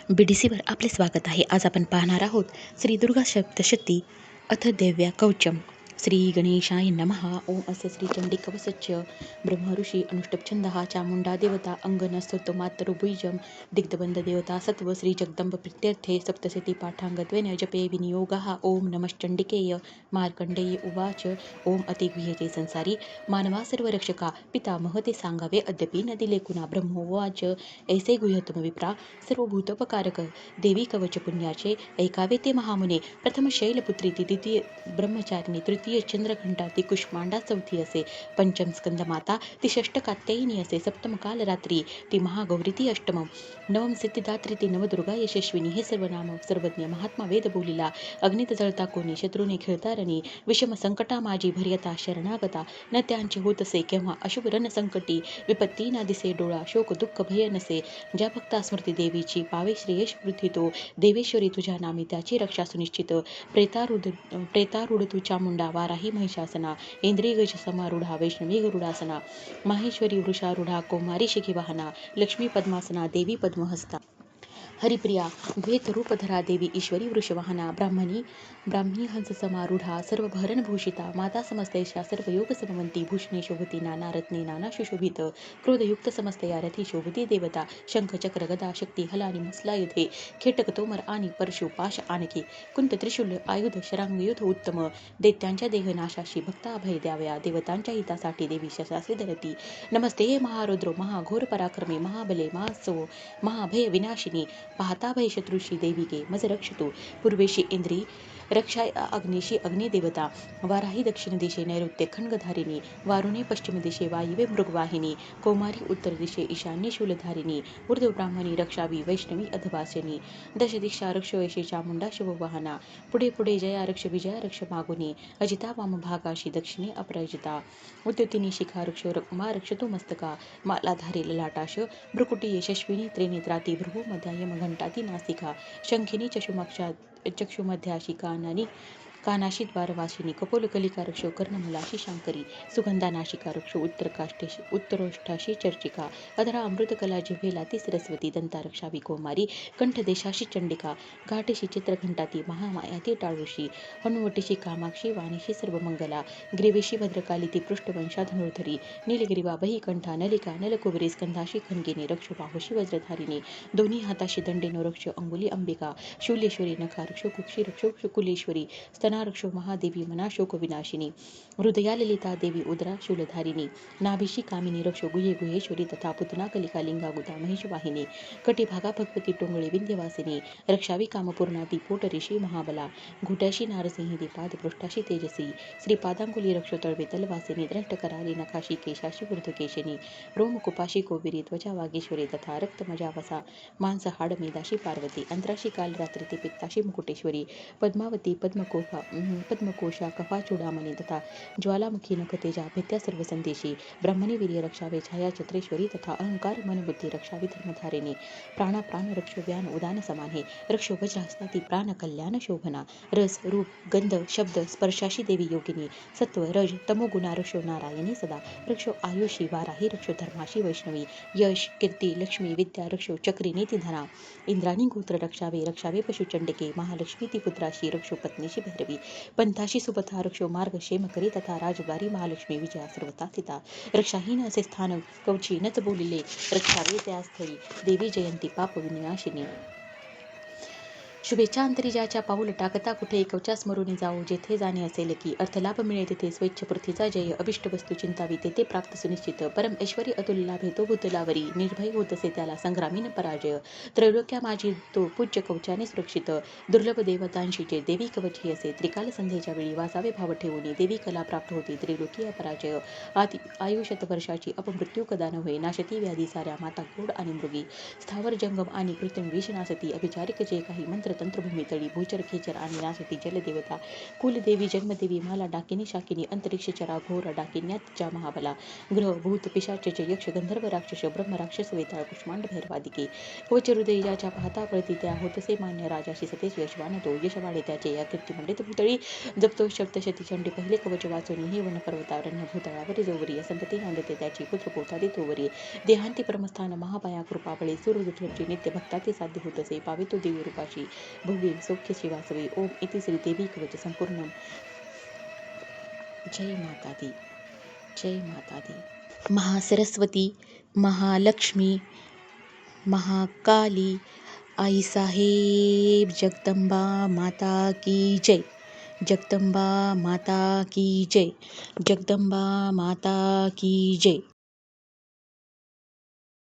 BDCवर आपले स्वागत आहे. आज आपण पाहणार आहोत श्री दुर्गा सप्तशती अथ देव्या कवचम. श्री गणेशाय नमः. ओम अस्य श्री चंडी कवचस्य ब्रह्म ऋषी अनुष्टुप छंदः चामुंडा देवता अंगन स्तोत्र मातरु बीजम दिग्धबंध देवता सत्व श्री जगदंब प्रीत्यर्थे सप्तशती पाठांगत्वेन जपे विनियोगः. ओम नमश्चंडिकेय. मार्कंडेय उवाच. ओम अतिगुह्यते संसारी मानवा सर्व रक्षका पिता महते सांगावे अद्यपि न दिले कुणा. ब्रह्मोवाच. ऐसे गुह्यतम विप्रा सर्वभूतोपकारक देवी कवच पुण्याचे ऐकावे ते महामुने. प्रथम शैलपुत्री ती, द्वितीय ब्रह्मचारिणी, तृतीय चंद्रघंटा ती, कुष्मांडा चौथी असे, पंचम स्कंदमाता ती, षष्ठ कात्यायिनी असे, सप्तम कालरात्री ती, महागौरी ती, अष्टम नवम सिद्धिदात्री ती, नवदुर्गा यशस्विनी. हे सर्वनाम सर्वज्ञ महात्मा वेद बोलिला. अग्नीत जळता कोणी शत्रूने खिळता रणी, विषम संकटा माझी भर्यता शरणागता. न त्यांचे होतसे केव्हा अशुभ रण संकटी, विपत्ती ना दिसे डोळा शोक दुःख भय नसे. ज्या भक्ता स्मृती देवीची पावे श्रेयश वृद्धी तो, देवेश्वरी तुझ्या नामी त्याची रक्षा सुनिश्चित. प्रेतारूढ तू चामुंडा वाराही महिषासना, इंद्रिय गज समारूढा वैष्णवी गरुडासना, माहेश्वरी वृषारूढा कौमारी शिखी वाहना, लक्ष्मी पद्मासना देवी पद्महस्ता. हरिप्रिया द्वैत रूपधरा देवी ईश्वरी वृषवाहना, ब्राह्मी हंस समारूढा सर्वभरण भूषिता, माता समस्तैषा सर्वयोग समवंती, भूषणे शोभती नाना रत्ने नाना सुशोभित, क्रोधयुक्त समस्तया रथी शोभती देवता, शंख चक्र गदा शक्ती हलानी मसलायुधे, खेटक तोमर आणि परशु पाश आणखी, कुंत त्रिशूल आयुध शरांगयुध उत्तम, दैत्यांच्या देहनाशाशी भक्ता अभय द्यावया, देवतांच्या हितासाठी देवी शशासी धरती. नमस्ते महारुद्रो महाघोर पराक्रमे, महाबले महासो महाभय विनाशिनी, पाहता भय शत्रुशी देविके मज रक्षतु. पूर्वेशी इंद्री रक्षाय अग्निशी अग्निदेवता, वाराही दक्षिण दिशे नैऋत्य खड्गधारिणी, वारुणे पश्चिम दिशे वायुवे मृगवाहिनी, कौमारी उत्तर दिशे ईशान्य शूलधारिणी, ऊर्ध्व ब्राह्मणी रक्षावी वैष्णवी अधवासिनी, दश दीक्षा रक्ष वैशे चामुंडा शिववाहना, पुढे पुढे जया रक्ष विजया रक्ष मागुनी, अजिता वामभागाशी दक्षिणे अपराजिता, उद्योतिनी शिखा रक्ष मा रक्षतु मस्तका, मालाधारी ललाटाश भ्रुकुटी यशस्विनी त्रिनेत्राती, भ्रुव मध्याय घंटाती नासिका, शंखिनी चक्षुमध्याशी कानाशी द्वारवासिनी, कपोल कलिका रक्ष कर्णमलाशी शांकरी, सुगंधा नाशिका रक्ष उत्तरोष्ठाशी चर्चिका, अधरा अमृतकला जिव्हेला ती सरस्वती, दंता रक्षावी कौमारी, कंठदेशाशी चंडिका, घाटशी चित्रघंटाती महामाया ती टाळूशी, हनुवटीशी कामाक्षी वाणीशी सर्वमंगला, ग्रीवेशी भद्रकाली ती पृष्ठवंशा धनुर्धरी, नीलगिरीवा बहिकंठा नलिका नलकुबरी, स्कंधाशी खनगिनी रक्ष बाहुशी वज्रधारिणी, दोन्ही हाताशी दंडेनो रक्ष अंगुली अंबिका, शूलेश्वरी नखारक्ष कुक्षी रक्ष कुलेश्वरी, स्तनारक्ष महादेवी मना शोक विनाशिनी, हृदया ललिता देवी उदरा शूलधारिणी, नाभिशी कामिनी रक्ष गुहे गुहेश्वरी तथा पुतना कलिका लिंगागुता महिषवाहिनी, कटिभागा भगवती टोंगळे विंध्यवासिनी, रक्षावी कामपूर्णा ती पोटऋषी महाबला, घोट्याशी नारसिंही ती पादपृष्ठाशी तेजसी, श्रीपादांकुली रक्ष तळवे तलवासिनी, द्रष्टकराली नखाशी केशाशी वृद्धकेशिनी, रोमकुपाशी कोविरी त्वचा वागेश्वरी तथा रक्तमजावसा, मांस हाड मेदाशी पार्वती, अंतराशी काल रात्री ती पित्ताशी मुकुटेश्वरी, पद्मावती पद्मकोशा कफा चूडामणी तथा ज्वालामुखी नखतेजा भित्या सर्व संदेशी, ब्रह्मणी वीर्य रक्षावे छाया छत्रेश्वरी तथा अहंकार मनबुद्धी रक्षावी धर्मधारिणी, प्राण रक्ष व्यान उदान समाने, रक्ष वज्रहस्ता ती प्राण कल्याण शोभना, रस रूप गंध शब्द स्पर्शाशी देवी योगिनी, सत्व रज तमोगुणा रक्ष नारायणी सदा, रक्ष आयुषी वाराही रक्ष धर्माशी वैष्णवी, यश कीर्ती लक्ष्मी विद्या रक्ष चक्री नीती धना, इंद्राणी गोत्र रक्षावे पशुचंडिके, महालक्ष्मी ती पुत्राशी रक्ष पत्नीशी भैरवी, पंथाशी सुपथा रक्ष मार्ग क्षेमकरी तथा राजद्वारी महालक्ष्मी विजया सर्वता स्थिता, रक्षाहीन असे स्थान कवची नच बोलिले, रक्षावे त्या स्थळी देवी जयंती पाप विनाशिनी. शुभेच्छा अंतरिजाच्या पाऊल टाकता कुठे कवचा स्मरून जाऊ, जेथे जाणे असेल की अर्थलाभ मिळे तिथे स्वेच्छ पृथ्वीचा जय, अभिष्ट वस्तू चिंतावी तेथे प्राप्त सुनिश्चित, परम ऐश्वरी अतुल लाभे तो भूतलावरी, निर्भय होत असे त्याला संग्रामीन पराजय, त्रैलोक्या माझी तो पूज्य कवचाने सुरक्षित, दुर्लभ देवतांशीचे देवी कवच हे असे, त्रिकाल संध्येच्या वेळी वाचावे भाव ठेवून देवी कला प्राप्त होती त्रिलोकीय पराजय, आयुष्यत वर्षाची अपमृत्यू कदा न होय, नाशती व्याधी साऱ्या माता गोड आणि मृगी, स्थावर जंगम आणि कृत्रिम विष नासती, अभिचारिक जे काही मंत्र तंत्रभूमी तळी भूचर खेचर आणि नासती जलदेवता कुलदेवी जन्मदेवी माला डाकिनी शाकिनी अंतरिक्ष चरा घोर डाकिन्याच्या महाबला ग्रह भूत पिशाच यक्ष गंधर्व राक्षस ब्रह्म राक्षस वेताळ कुष्मांड भैरवादिके कवच हृदय ज्याच्या पाहता पळती त्या होतसे मान्य राजाशी सतेज यशवान तो यशवाडे त्याचे या कीर्तिमंडित भूतळी जपतो शब्दशती चंडी पहिले कवच वाचून हे वन पर्वतारण्य भूतळावरी जोवरी संतती नांदते त्याची पुत्र पोतादी तोवरी देहांती परमस्थान महापाया कृपाबळे सूर्यदुर्गची नित्य भक्ताती साध्य होतसे पावितो देवी रूपाशी भव्य सौख्य शिवासवे ओम इति श्री देवी कवच संपूर्ण जय माता दी जय माता दी महासरस्वती महालक्ष्मी महाकाली आई साहेब जगदंबा माता की जय जगदंबा माता की जय जगदंबा माता की जय